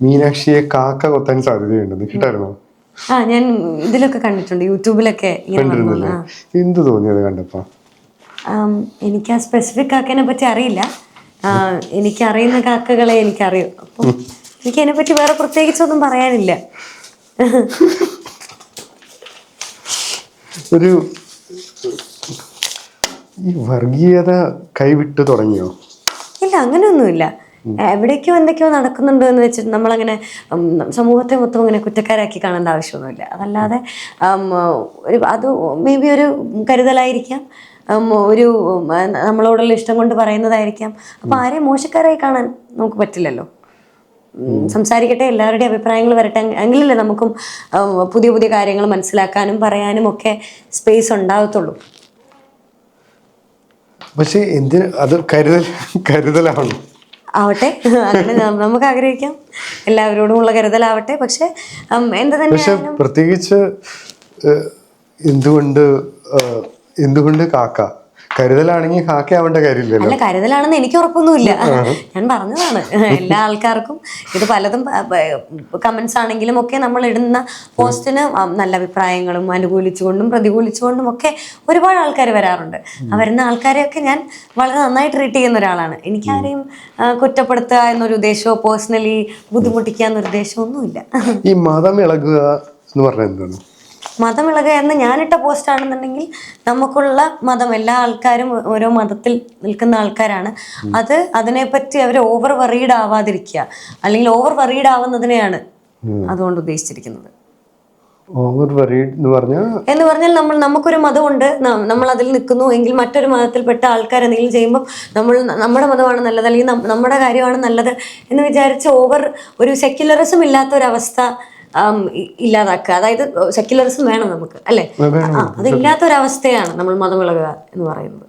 മീനാക്ഷിയെ കാക്ക കൊത്താൻ സാധ്യതയുണ്ടെന്ന് കേട്ടായിരുന്നോ? ഞാൻ ഇതിലൊക്കെ കണ്ടിട്ടുണ്ട്, യൂട്യൂബിലൊക്കെ കണ്ടിരുന്നല്ലേ? എന്ത് തോന്നിയത് കണ്ടപ്പോ? എനിക്ക് ആ സ്പെസിഫിക് കാക്കേനെ പറ്റി അറിയില്ല. എനിക്കറിയുന്ന കാക്കകളെ എനിക്കറിയൂ. അപ്പം എനിക്ക് അതിനെ പറ്റി വേറെ പ്രത്യേകിച്ചൊന്നും പറയാനില്ല. ഒരു ഈ വർഗീയത കൈവിട്ട് തുടങ്ങിയോ? ഇല്ല, അങ്ങനെയൊന്നുമില്ല. എവിടേക്കോ എന്തൊക്കെയോ നടക്കുന്നുണ്ടോ എന്ന് വെച്ചിട്ട് നമ്മളങ്ങനെ സമൂഹത്തെ മൊത്തം അങ്ങനെ കുറ്റക്കാരാക്കി കാണേണ്ട ആവശ്യമൊന്നുമില്ല. അതല്ലാതെ അത് മേ ബി ഒരു കരുതലായിരിക്കാം, ഒരു നമ്മളോടുള്ള ഇഷ്ടം കൊണ്ട് പറയുന്നതായിരിക്കാം. അപ്പം ആരെയും മോശക്കാരായി കാണാൻ നമുക്ക് പറ്റില്ലല്ലോ. സംസാരിക്കട്ടെ, എല്ലാവരുടെയും അഭിപ്രായങ്ങൾ വരട്ടെ, എങ്കിലല്ലേ നമുക്കും പുതിയ പുതിയ കാര്യങ്ങൾ മനസ്സിലാക്കാനും പറയാനും ഒക്കെ സ്പേസ് ഉണ്ടാകത്തുള്ളൂ. പക്ഷെ എന്തിന് അത് കരുതലാണ് ആവട്ടെ, അങ്ങനെ നമുക്ക് ആഗ്രഹിക്കാം എല്ലാവരോടുമുള്ള കരുതലാവട്ടെ. പക്ഷെ എന്ത് തന്നെ പ്രത്യേകിച്ച് എന്തുകൊണ്ട് കാക്ക കരുതലാണെങ്കിൽ കാക്ക ആവേണ്ട കാര്യമില്ലല്ലോ. അല്ല, കരുതലാണെന്ന് എനിക്ക് ഉറപ്പൊന്നുമില്ല. ഞാൻ പറഞ്ഞതാണ്, എല്ലാ ആൾക്കാർക്കും ഇത് പലതും കമന്റ്സ് ആണെങ്കിലും ഒക്കെ നമ്മൾ ഇടുന്ന പോസ്റ്റിന് നല്ല അഭിപ്രായങ്ങളും അനുകൂലിച്ചുകൊണ്ടും പ്രതികൂലിച്ചുകൊണ്ടും ഒക്കെ ഒരുപാട് ആൾക്കാർ വരാറുണ്ട്. ആ വരുന്ന ആൾക്കാരെയൊക്കെ ഞാൻ വളരെ നന്നായി ട്രീറ്റ് ചെയ്യുന്ന ഒരാളാണ്. എനിക്കാരെയും കുറ്റപ്പെടുത്തുക എന്നൊരു ഉദ്ദേശമോ പേഴ്സണലി ബുദ്ധിമുട്ടിക്കുക എന്നൊരു ഉദ്ദേശമോ ഒന്നുമില്ല. ഈ മതം ഇളകുക എന്ന് പറഞ്ഞാൽ എന്താണ്? മതമിളകുക എന്ന് ഞാനിട്ട പോസ്റ്റ് ആണെന്നുണ്ടെങ്കിൽ, നമുക്കുള്ള മതം, എല്ലാ ആൾക്കാരും ഓരോ മതത്തിൽ നിൽക്കുന്ന ആൾക്കാരാണ്. അതിനെപ്പറ്റി അവർ ഓവർ വറീഡ് ആവാതിരിക്കുക, അല്ലെങ്കിൽ ഓവർ വറീഡ് ആവുന്നതിനെയാണ് അതുകൊണ്ട് ഉദ്ദേശിച്ചിരിക്കുന്നത്. ഓവർ വറീഡ് എന്ന് പറഞ്ഞാൽ നമുക്കൊരു മതമുണ്ട്, നമ്മൾ അതിൽ നിൽക്കുന്നു എങ്കിൽ മറ്റൊരു മതത്തിൽപ്പെട്ട ആൾക്കാർ എന്തെങ്കിലും ചെയ്യുമ്പോൾ നമ്മുടെ മതമാണ് നല്ലത്, അല്ലെങ്കിൽ നമ്മുടെ കാര്യമാണ് നല്ലത് എന്ന് വിചാരിച്ച് ഒരു സെക്യുലറിസം ഇല്ലാത്തൊരവസ്ഥ ഇല്ലാതാക്കുക. അതായത് സെക്യുലറിസം വേണം നമുക്ക്, അല്ലേ? അതില്ലാത്തൊരവസ്ഥയാണ് നമ്മൾ മതമിളകുക എന്ന് പറയുന്നത്.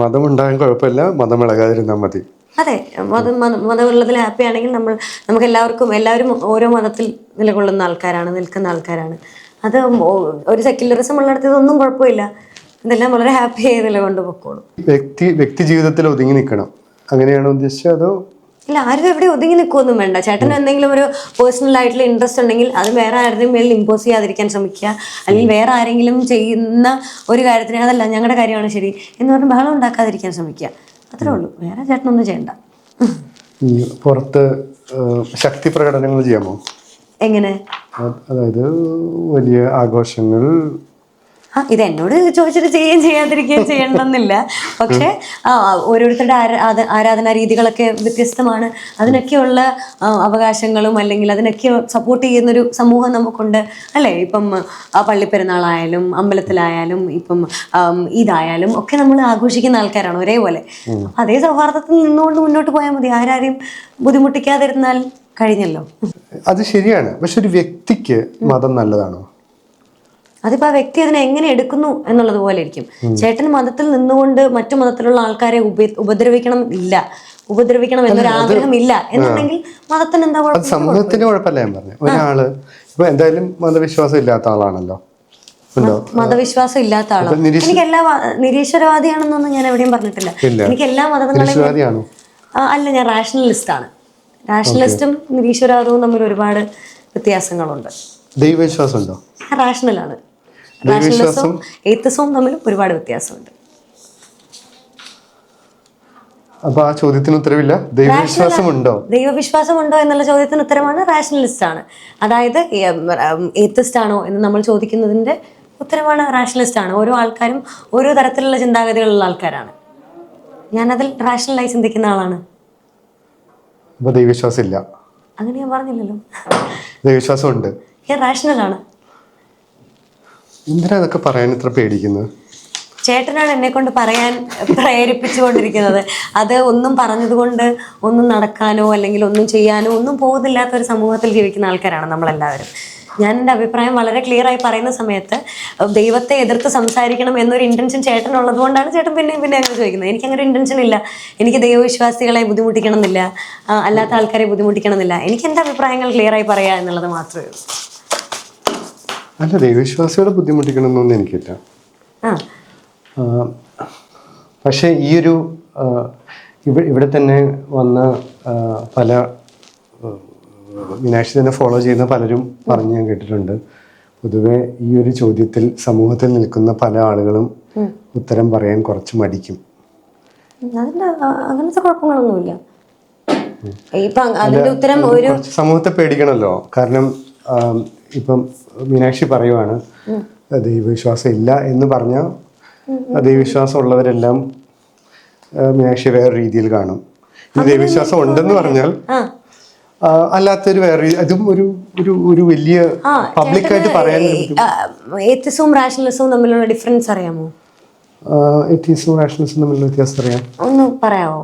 മതം ഉണ്ടാകാൻ കുഴപ്പമില്ല, മതമിളകാതിരുന്നാൽ മതി. അതെ, മതമുള്ളതിൽ ഹാപ്പി ആണെങ്കിൽ നമുക്ക് എല്ലാവരും ഓരോ മതത്തിൽ നിലകൊള്ളുന്ന ആൾക്കാരാണ്, നിൽക്കുന്ന ആൾക്കാരാണ്. അത് ഒരു സെക്യുലറിസം ഉള്ളിടത്ത് ഇതൊന്നും കുഴപ്പമില്ല, ഇതെല്ലാം വളരെ ഹാപ്പി ആയി നിലകൊണ്ട് പൊക്കോളും. വ്യക്തി ജീവിതത്തിൽ ഒതുങ്ങി നിൽക്കണം, അങ്ങനെയാണോ ഉദ്ദേശിച്ചത്? അതോ ഇല്ല, ആരും എവിടെ ഒതുങ്ങി നിൽക്കുകയൊന്നും വേണ്ട. ചേട്ടന് എന്തെങ്കിലും ഒരു പേഴ്സണൽ ആയിട്ടുള്ള ഇൻട്രസ്റ്റ് ഉണ്ടെങ്കിൽ അത് വേറെ ആരുടെയും മേലിൽ ഇമ്പോസ് ചെയ്യാതിരിക്കാൻ ശ്രമിക്കുക. അല്ലെങ്കിൽ വേറെ ആരെങ്കിലും ചെയ്യുന്ന ഒരു കാര്യത്തിന് അതല്ല ഞങ്ങളുടെ കാര്യമാണ് ശരി എന്ന് പറഞ്ഞ് ബഹളം ഉണ്ടാക്കാതിരിക്കാൻ ശ്രമിക്കുക. അത്രേ ഉള്ളൂ, വേറെ ചേട്ടനൊന്നും ചെയ്യണ്ട. പുറത്ത് ശക്തി പ്രകടനങ്ങൾ ചെയ്യാമോ? എങ്ങനെ? അതായത് വലിയ ആഘോഷങ്ങൾ. ഇത് എന്നോട് ചോദിച്ചിട്ട് ചെയ്യാതിരിക്കുകയും ചെയ്യണമെന്നില്ല. പക്ഷെ ഓരോരുത്തരുടെ ആരാധനാ രീതികളൊക്കെ വ്യത്യസ്തമാണ്. അതിനൊക്കെയുള്ള അവകാശങ്ങളും അല്ലെങ്കിൽ അതിനൊക്കെ സപ്പോർട്ട് ചെയ്യുന്നൊരു സമൂഹം നമുക്കുണ്ട്, അല്ലേ? ഇപ്പം പള്ളിപ്പെരുന്നാളായാലും അമ്പലത്തിലായാലും ഇപ്പം ഇതായാലും ഒക്കെ നമ്മൾ ആഘോഷിക്കുന്ന ആൾക്കാരാണ് ഒരേപോലെ. അതേ സൗഹാർദ്ദത്തിൽ നിന്നുകൊണ്ട് മുന്നോട്ട് പോയാൽ മതി, ആരാരെയും ബുദ്ധിമുട്ടിക്കാതിരുന്നാൽ കഴിഞ്ഞല്ലോ. അത് ശരിയാണ്. പക്ഷെ ഒരു വ്യക്തിക്ക് മതം നല്ലതാണോ? അതിപ്പോൾ ആ വ്യക്തി അതിനെ എങ്ങനെ എടുക്കുന്നു എന്നുള്ളത് പോലെ ഇരിക്കും. ചേട്ടൻ മതത്തിൽ നിന്നുകൊണ്ട് മറ്റു മതത്തിലുള്ള ആൾക്കാരെ ഉപദ്രവിക്കണം എന്നൊരു ആഗ്രഹം ഇല്ല എന്നുണ്ടെങ്കിൽ മതത്തിന് എന്താ കുഴപ്പം? സമൂഹത്തിന് കുഴപ്പമില്ല. ഞാൻ പറഞ്ഞു, ഒരാള് ഇപ്പൊ എന്തായാലും മതവിശ്വാസം ഇല്ലാത്ത ആളാണല്ലോ. മതവിശ്വാസം ഇല്ലാത്ത ആളാണ്. എനിക്ക് എല്ലാ നിരീശ്വരവാദിയാണെന്നൊന്നും ഞാൻ എവിടെയും പറഞ്ഞിട്ടില്ല. എനിക്ക് എല്ലാ മതങ്ങളെയും അല്ല, ഞാൻ റാഷണലിസ്റ്റ് ആണ്. റാഷണലിസ്റ്റും നിരീശ്വരവാദവും തമ്മിൽ ഒരുപാട് വ്യത്യാസങ്ങളുണ്ട്. ദൈവവിശ്വാസം ഉണ്ടോ? റാഷണലാണ്. റാഷണലിസവും എയ്ത്തിസവും തമ്മിൽ ഒരുപാട് വ്യത്യാസമുണ്ട്. അപ്പൊ ആ ചോദ്യത്തിന് ഉത്തരവില്ല. ദൈവവിശ്വാസം ഉണ്ടോ എന്നുള്ള ചോദ്യത്തിന് ഉത്തരമാണ് റാഷണലിസ്റ്റ് ആണ്. അതായത് എയ്ത്തിസ്റ്റ് ആണോ എന്ന് നമ്മൾ ചോദിക്കുന്നതിന്റെ ഉത്തരമാണ് റാഷണലിസ്റ്റ് ആണ്. ഓരോ ആൾക്കാരും ഓരോ തരത്തിലുള്ള ചിന്താഗതികളുള്ള ആൾക്കാരാണ്. ഞാനതിൽ റാഷണലായി ചിന്തിക്കുന്ന ആളാണ്. ദൈവവിശ്വാസം ഇല്ല അങ്ങനെ ഞാൻ പറഞ്ഞില്ലല്ലോ. ദൈവവിശ്വാസം ഉണ്ട്. ഞാൻ റാഷണലാണ്. എന്തിനാ അതൊക്കെ പറയാൻ ഇത്ര പേടിക്കുന്നത്? ചേട്ടനാണ് എന്നെ കൊണ്ട് പറയാൻ പ്രേരിപ്പിച്ചുകൊണ്ടിരിക്കുന്നത്. അത് ഒന്നും പറഞ്ഞതുകൊണ്ട് ഒന്നും നടക്കാനോ അല്ലെങ്കിൽ ഒന്നും ചെയ്യാനോ ഒന്നും പോകുന്നില്ലാത്ത ഒരു സമൂഹത്തിൽ ജീവിക്കുന്ന ആൾക്കാരാണ് നമ്മളെല്ലാവരും. ഞാൻ എൻ്റെ അഭിപ്രായം വളരെ ക്ലിയർ ആയി പറയുന്ന സമയത്ത് ദൈവത്തെ എതിർത്ത് സംസാരിക്കണം എന്നൊരു ഇൻറ്റൻഷൻ ചേട്ടനുള്ളത് കൊണ്ടാണ് ചേട്ടൻ പിന്നെ അങ്ങനെ ചോദിക്കുന്നത്. എനിക്കങ്ങനെ ഇൻറ്റൻഷൻ ഇല്ല. എനിക്ക് ദൈവവിശ്വാസികളെ ബുദ്ധിമുട്ടിക്കണം എന്നില്ല, അല്ലാത്ത ആൾക്കാരെ ബുദ്ധിമുട്ടിക്കണം എന്നില്ല. എനിക്ക് എൻ്റെ അഭിപ്രായങ്ങൾ ക്ലിയർ ആയി പറയുക എന്നുള്ളത് മാത്രമേ ഉള്ളൂ. അല്ല, ദൈവവിശ്വാസികളെ ബുദ്ധിമുട്ടിക്കണം എന്നൊന്നും എനിക്കില്ല. പക്ഷേ ഈ ഇവിടെ തന്നെ വന്ന പല മീനാക്ഷി തന്നെ ഫോളോ ചെയ്യുന്ന പലരും പറഞ്ഞ് ഞാൻ കേട്ടിട്ടുണ്ട്. പൊതുവെ ഈ ഒരു ചോദ്യത്തിൽ സമൂഹത്തിൽ നിൽക്കുന്ന പല ആളുകളും ഉത്തരം പറയാൻ കുറച്ച് മടിക്കും. അതിന്റെ അങ്ങനത്തെ കുഴപ്പങ്ങളൊന്നുമില്ല. ഇപ്പം അതിന്റെ ഉത്തരം ഒരു സമൂഹത്തെ പേടിക്കണമല്ലോ. കാരണം ഇപ്പം മീനാക്ഷി പറയുവാണ് ദൈവവിശ്വാസം ഇല്ല എന്ന് പറഞ്ഞാൽ ദൈവവിശ്വാസം ഉള്ളവരെല്ലാം മീനാക്ഷി വേറെ രീതിയിൽ കാണും. ദൈവവിശ്വാസം ഉണ്ടെന്ന് പറഞ്ഞാൽ അല്ലാത്തൊരു വേറെ അതും ഒരു ഒരു ഒരു വലിയ പബ്ലിക്കായിട്ട് പറയാൻ. എത്തിസവും റാഷണലിസവും തമ്മിലുള്ള ഡിഫറൻസ് അറിയാമോ? എത്തീസവും റാഷണലിസവും തമ്മിലുള്ള വ്യത്യാസം അറിയാം. ഒന്ന് പറയാമോ?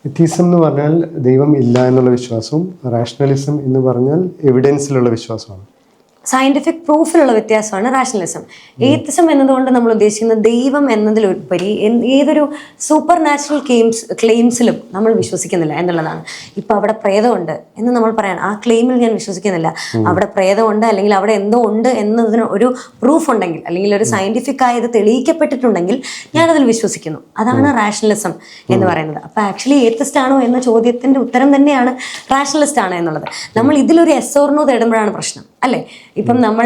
എത്തീസം എന്ന് പറഞ്ഞാൽ ദൈവം ഇല്ല എന്നുള്ള വിശ്വാസവും റാഷണലിസം എന്ന് പറഞ്ഞാൽ എവിഡൻസിലുള്ള വിശ്വാസമാണ്. സയന്റിഫിക് പ്രൂഫിലുള്ള വ്യത്യാസമാണ് റാഷണലിസം. എയ്ത്തിസം എന്നതുകൊണ്ട് നമ്മൾ ഉദ്ദേശിക്കുന്നത് ദൈവം എന്നതിലുപരി ഏതൊരു സൂപ്പർ നാച്ചുറൽ ക്ലെയിംസിലും നമ്മൾ വിശ്വസിക്കുന്നില്ല എന്നുള്ളതാണ്. ഇപ്പം അവിടെ പ്രേതമുണ്ട് എന്ന് നമ്മൾ പറയാൻ ആ ക്ലെയിമിൽ ഞാൻ വിശ്വസിക്കുന്നില്ല. അവിടെ പ്രേതമുണ്ട് അല്ലെങ്കിൽ അവിടെ എന്തോ ഉണ്ട് എന്നതിന് ഒരു പ്രൂഫ് ഉണ്ടെങ്കിൽ അല്ലെങ്കിൽ ഒരു സയന്റിഫിക് ആയത് തെളിയിക്കപ്പെട്ടിട്ടുണ്ടെങ്കിൽ ഞാനതിൽ വിശ്വസിക്കുന്നു. അതാണ് റാഷണലിസം എന്ന് പറയുന്നത്. അപ്പം ആക്ച്വലി ഏത്തിസ്റ്റ് ആണോ എന്ന ചോദ്യത്തിന്റെ ഉത്തരം തന്നെയാണ് റാഷണലിസ്റ്റ് ആണ് എന്നുള്ളത്. നമ്മൾ ഇതിലൊരു എസ് ഓർ നോ തേടുമ്പോഴാണ് പ്രശ്നം അല്ലേ? ഇപ്പം നമ്മൾ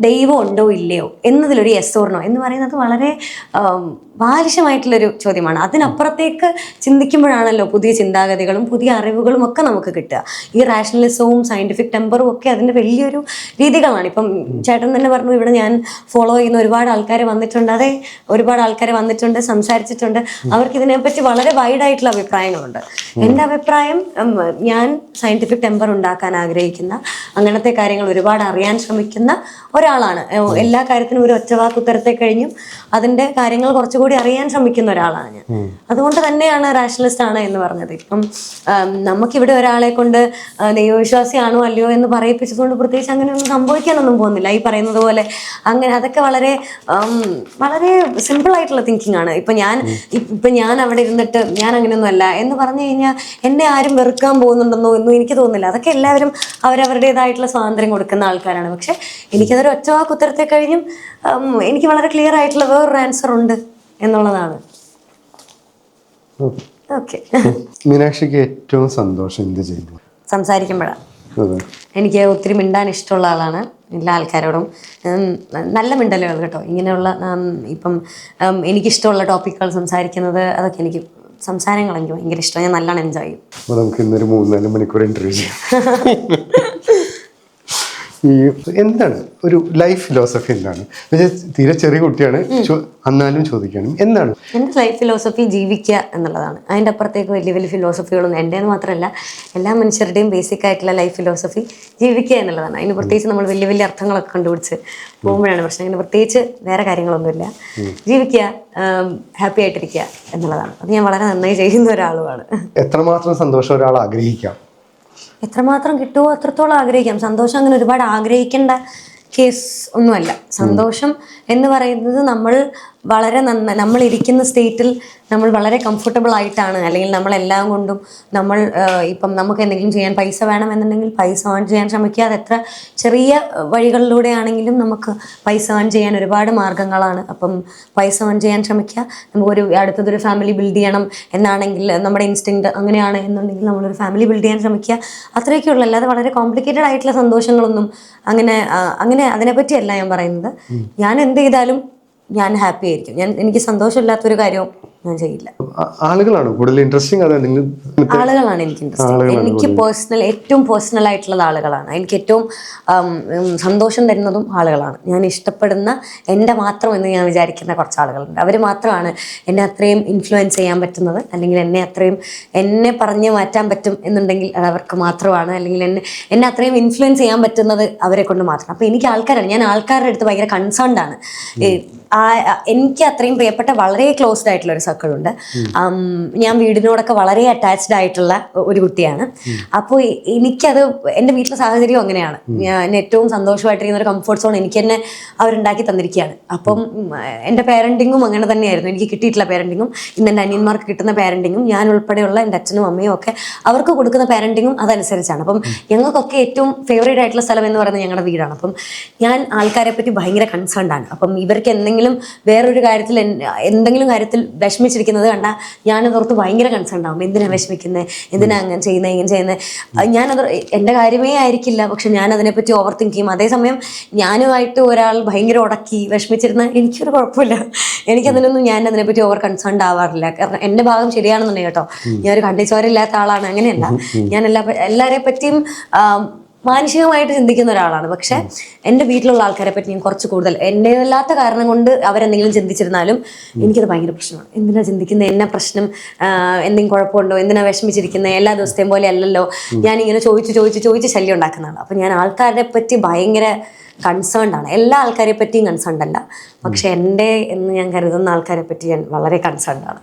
ദൈവം ഉണ്ടോ ഇല്ലയോ എന്നതിലൊരു യെസ് ഓർ നോ എന്ന് പറയുന്നത് വളരെ ബാലിശമായിട്ടുള്ളൊരു ചോദ്യമാണ്. അതിനപ്പുറത്തേക്ക് ചിന്തിക്കുമ്പോഴാണല്ലോ പുതിയ ചിന്താഗതികളും പുതിയ അറിവുകളും ഒക്കെ നമുക്ക് കിട്ടുക. ഈ റാഷണലിസവും സയന്റിഫിക് ടെമ്പറും ഒക്കെ അതിൻ്റെ വലിയൊരു രീതികളാണ്. ഇപ്പം ചേട്ടൻ തന്നെ പറഞ്ഞു, ഇവിടെ ഞാൻ ഫോളോ ചെയ്യുന്ന ഒരുപാട് ആൾക്കാർ വന്നിട്ടുണ്ട്. അതെ, ഒരുപാട് ആൾക്കാർ വന്നിട്ടുണ്ട്, സംസാരിച്ചിട്ടുണ്ട്. അവർക്ക് ഇതിനെപ്പറ്റി വളരെ വൈഡായിട്ടുള്ള അഭിപ്രായങ്ങളുണ്ട്. എൻ്റെ അഭിപ്രായം, ഞാൻ സയന്റിഫിക് ടെമ്പർ ഉണ്ടാക്കാൻ ആഗ്രഹിക്കുന്ന, അങ്ങനത്തെ കാര്യങ്ങൾ ഒരുപാട് അറിയാൻ ശ്രമിക്കുന്ന ഒരാളാണ്. എല്ലാ കാര്യത്തിനും ഒരു ഒറ്റവാക്ക് ഉത്തരത്തെ കഴിഞ്ഞും അതിൻ്റെ കാര്യങ്ങൾ കുറച്ചുകൂടി അറിയാൻ ശ്രമിക്കുന്ന ഒരാളാണ് ഞാൻ. അതുകൊണ്ട് തന്നെയാണ് റാഷണലിസ്റ്റ് ആണ് എന്ന് പറഞ്ഞത്. ഇപ്പം നമുക്കിവിടെ ഒരാളെ കൊണ്ട് ദൈവവിശ്വാസിയാണോ അല്ലയോ എന്ന് പറയിപ്പിച്ചതുകൊണ്ട് പ്രത്യേകിച്ച് അങ്ങനെയൊന്നും സംഭവിക്കാനൊന്നും പോകുന്നില്ല. ഈ പറയുന്നത് പോലെ അങ്ങനെ അതൊക്കെ വളരെ വളരെ സിമ്പിൾ ആയിട്ടുള്ള തിങ്കിങ് ആണ്. ഇപ്പം ഞാൻ അവിടെ ഇരുന്നിട്ട് ഞാൻ അങ്ങനെയൊന്നും അല്ല എന്ന് പറഞ്ഞു കഴിഞ്ഞാൽ എന്നെ ആരും വെറുക്കാൻ പോകുന്നുണ്ടെന്നോ എന്നും എനിക്ക് തോന്നുന്നില്ല. അതൊക്കെ എല്ലാവരും അവരവരുടേതായിട്ടുള്ള സ്വാതന്ത്ര്യം കൊടുക്കുന്ന ആൾക്കാരാണ്. പക്ഷെ എനിക്കതൊരു ഒറ്റവാക്ക് ഉത്തരത്തെ കഴിഞ്ഞും എനിക്ക് വളരെ ക്ലിയർ ആയിട്ടുള്ള വേറൊരു ആൻസർ ഉണ്ട് എന്നുള്ളതാണ്. ഓക്കെ. മീനാക്ഷിക്ക് ഏറ്റവും സന്തോഷം എന്ത് ചെയ്യുന്നു? സംസാരിക്കുമ്പോഴാണ്. എനിക്ക് ഒത്തിരി മിണ്ടാൻ ഇഷ്ടമുള്ള ആളാണ്. എല്ലാ ആൾക്കാരോടും നല്ല മിണ്ടലുകൾ കേട്ടോ. ഇങ്ങനെയുള്ള ഇപ്പം എനിക്കിഷ്ടമുള്ള ടോപ്പിക്കുകൾ സംസാരിക്കുന്നത്, അതൊക്കെ എനിക്ക് സംസാരങ്ങൾ എനിക്ക് ഭയങ്കര ഇഷ്ടമാണ്. ഞാൻ നല്ലോണം എൻജോയ് ചെയ്യും. അപ്പോൾ നമുക്ക് ഇന്നൊരു 3-4 മണിക്കൂർ ഇൻ്റർവ്യൂ ചെയ്യാം. എന്താണ് ഒരു ലൈഫ് ഫിലോസഫി? എന്താണ്? തീരെ ചെറിയ കുട്ടിയാണ്, എന്നാലും ചോദിക്കണം, എന്താണ് എൻ്റെ ലൈഫ് ഫിലോസഫി? ജീവിക്കുക എന്നുള്ളതാണ്. അതിൻ്റെ അപ്പുറത്തേക്ക് വലിയ വലിയ ഫിലോസഫികളൊന്നും എൻ്റെന്ന് മാത്രമല്ല എല്ലാ മനുഷ്യരുടെയും ബേസിക് ആയിട്ടുള്ള ലൈഫ് ഫിലോസഫി ജീവിക്കുക എന്നുള്ളതാണ്. അതിന് പ്രത്യേകിച്ച് നമ്മൾ വലിയ വലിയ അർത്ഥങ്ങളൊക്കെ കണ്ടുപിടിച്ച് പോകുമ്പോഴാണ് പ്രശ്നം. അങ്ങനെ പ്രത്യേകിച്ച് വേറെ കാര്യങ്ങളൊന്നുമില്ല. ജീവിക്കുക, ഹാപ്പി ആയിട്ടിരിക്കുക എന്നുള്ളതാണ്. അത് ഞാൻ വളരെ നന്നായി ചെയ്യുന്ന ഒരാളുമാണ്. എത്രമാത്രം സന്തോഷം ഒരാൾ ആഗ്രഹിക്കാം? എത്രമാത്രം കിട്ടുമോ അത്രത്തോളം ആഗ്രഹിക്കാം. സന്തോഷം അങ്ങനെ ഒരുപാട് ആഗ്രഹിക്കേണ്ട കേസ് ഒന്നുമല്ല. സന്തോഷം എന്ന് പറയുന്നത് നമ്മൾ വളരെ നമ്മളിരിക്കുന്ന സ്റ്റേറ്റിൽ നമ്മൾ വളരെ കംഫർട്ടബിൾ ആയിട്ടാണ്, അല്ലെങ്കിൽ നമ്മളെല്ലാം കൊണ്ടും നമ്മൾ ഇപ്പം നമുക്ക് എന്തെങ്കിലും ചെയ്യാൻ പൈസ വേണമെന്നുണ്ടെങ്കിൽ പൈസ ഏൺ ചെയ്യാൻ ശ്രമിക്കുക. അത് എത്ര ചെറിയ വഴികളിലൂടെ ആണെങ്കിലും നമുക്ക് പൈസ ഏൺ ചെയ്യാൻ ഒരുപാട് മാർഗ്ഗങ്ങളാണ്. അപ്പം പൈസ ഏൺ ചെയ്യാൻ ശ്രമിക്കുക. നമുക്കൊരു അടുത്തതൊരു ഫാമിലി ബിൽഡ് ചെയ്യണം എന്നാണെങ്കിൽ, നമ്മുടെ ഇൻസ്റ്റിങ്ക്റ്റ് അങ്ങനെയാണ് എന്നുണ്ടെങ്കിൽ നമ്മളൊരു ഫാമിലി ബിൽഡ് ചെയ്യാൻ ശ്രമിക്കുക. അത്രയൊക്കെയുള്ളൂ. അല്ലാതെ വളരെ കോംപ്ലിക്കേറ്റഡ് ആയിട്ടുള്ള സന്തോഷങ്ങളൊന്നും അങ്ങനെ അതിനെപ്പറ്റിയല്ല ഞാൻ പറയുന്നത്. ഞാൻ എന്ത് ചെയ്താലും ഞാൻ ഹാപ്പി ആയിരിക്കും. എനിക്ക് സന്തോഷമില്ലാത്തൊരു കാര്യവും ഞാൻ ചെയ്യില്ല. ആളുകളാണ് കൂടുതൽ ഇൻട്രസ്റ്റിംഗ്? ആളുകളാണ് എനിക്ക് ഇൻട്രസ്റ്റിംഗ്. എനിക്ക് ഏറ്റവും പേഴ്സണൽ ആയിട്ടുള്ളത് ആളുകളാണ്. എനിക്ക് ഏറ്റവും സന്തോഷം തരുന്നതും ആളുകളാണ്. ഞാൻ ഇഷ്ടപ്പെടുന്ന, എൻ്റെ മാത്രം എന്ന് ഞാൻ വിചാരിക്കുന്ന കുറച്ച് ആളുകളുണ്ട്. അവർ മാത്രമാണ് എന്നെ അത്രയും ഇൻഫ്ലുവൻസ് ചെയ്യാൻ പറ്റുന്നത്, അല്ലെങ്കിൽ എന്നെ പറഞ്ഞ് മാറ്റാൻ പറ്റും എന്നുണ്ടെങ്കിൽ അത് അവർക്ക് മാത്രമാണ്, അല്ലെങ്കിൽ എന്നെ അത്രയും ഇൻഫ്ലുവൻസ് ചെയ്യാൻ പറ്റുന്നത് അവരെ കൊണ്ട് മാത്രം. അപ്പോൾ എനിക്ക് ആൾക്കാരാണ്, ഞാൻ ആൾക്കാരുടെ അടുത്ത് ഭയങ്കര കൺസേൺഡ് ആണ്. എനിക്ക് അത്രയും പ്രിയപ്പെട്ട വളരെ ക്ലോസ്ഡ് ആയിട്ടുള്ള ഒരു സർക്കിളുണ്ട്. ഞാൻ വീടിനോടൊക്കെ വളരെ അറ്റാച്ച്ഡ് ആയിട്ടുള്ള ഒരു കുട്ടിയാണ്. അപ്പോൾ എനിക്കത് എൻ്റെ വീട്ടിലെ സാഹചര്യം അങ്ങനെയാണ്. ഞാൻ ഏറ്റവും സന്തോഷമായിട്ടിരിക്കുന്ന ഒരു കംഫർട്ട് സോൺ എനിക്ക് തന്നെ അവരുണ്ടാക്കി തന്നിരിക്കുകയാണ്. അപ്പം എൻ്റെ പാരൻറ്റിങ്ങും അങ്ങനെ തന്നെയായിരുന്നു. എനിക്ക് കിട്ടിയിട്ടുള്ള പാരൻറ്റിങ്ങും ഇന്ന് എൻ്റെ അനിയന്മാർക്ക് കിട്ടുന്ന പാരൻറ്റിങ്ങും ഞാൻ ഉൾപ്പെടെയുള്ള എൻ്റെ അച്ഛനും അമ്മയും ഒക്കെ അവർക്ക് കൊടുക്കുന്ന പാരൻറ്റിങ്ങും അതനുസരിച്ചാണ്. അപ്പം ഞങ്ങൾക്കൊക്കെ ഏറ്റവും ഫേവറേറ്റ് ആയിട്ടുള്ള സ്ഥലം എന്ന് പറയുന്നത് ഞങ്ങളുടെ വീടാണ്. അപ്പം ഞാൻ ആൾക്കാരെ പറ്റി ഭയങ്കര കൺസേൺഡ് ആണ്. അപ്പം ഇവർക്ക് എന്തെങ്കിലും ആരെങ്കിലും വേറൊരു കാര്യത്തിൽ എന്തെങ്കിലും കാര്യത്തിൽ വിഷമിച്ചിരിക്കുന്നത് കണ്ടാൽ ഞാനതോർത്ത് ഭയങ്കര കൺസേൺ ആവും. എന്തിനാ വിഷമിക്കുന്നത്, എന്തിനാ അങ്ങനെ ചെയ്യുന്നത്, ഇങ്ങനെ ചെയ്യുന്നത്. ഞാനത് എൻ്റെ കാര്യമേ ആയിരിക്കില്ല, പക്ഷെ ഞാൻ അതിനെപ്പറ്റി ഓവർ തിങ്ക് ചെയ്യും. അതേസമയം ഞാനുമായിട്ട് ഒരാൾ ഭയങ്കര ഉടക്കി വിഷമിച്ചിരുന്ന എനിക്കൊരു കുഴപ്പമില്ല. എനിക്കതിനൊന്നും ഞാൻ അതിനെപ്പറ്റി ഓവർ കൺസേൺഡ് ആവാറില്ല. കാരണം എൻ്റെ ഭാഗം ശരിയാണെന്നുണ്ടെങ്കിൽ കേട്ടോ, ഞാനൊരു കണ്ണിച്ചോരില്ലാത്ത ആളാണ്, അങ്ങനെയല്ല. ഞാൻ എല്ലാവരെ പറ്റിയും മാനുഷികമായിട്ട് ചിന്തിക്കുന്ന ഒരാളാണ്. പക്ഷെ എൻ്റെ വീട്ടിലുള്ള ആൾക്കാരെ പറ്റി ഞാൻ കുറച്ച് കൂടുതൽ എൻ്റേതല്ലാത്ത കാരണം കൊണ്ട് അവരെന്തെങ്കിലും ചിന്തിച്ചിരുന്നാലും എനിക്കത് ഭയങ്കര പ്രശ്നമാണ്. എന്തിനാ ചിന്തിക്കുന്നത്, എന്നാ പ്രശ്നം, എന്തെങ്കിലും കുഴപ്പമുണ്ടോ, എന്തിനാ വിഷമിച്ചിരിക്കുന്നത്, എല്ലാ ദിവസത്തെയും പോലെ അല്ലല്ലോ. ഞാനിങ്ങനെ ചോദിച്ച് ശല്യം ഉണ്ടാക്കുന്നതാണ്. അപ്പം ഞാൻ ആൾക്കാരെ പറ്റി ഭയങ്കര കൺസേൺഡ് ആണ്. എല്ലാ ആൾക്കാരെ പറ്റിയും കൺസേൺഡ് അല്ല, പക്ഷെ എൻ്റെ എന്ന് ഞാൻ കരുതുന്ന ആൾക്കാരെ പറ്റി ഞാൻ വളരെ കൺസേൺഡ് ആണ്.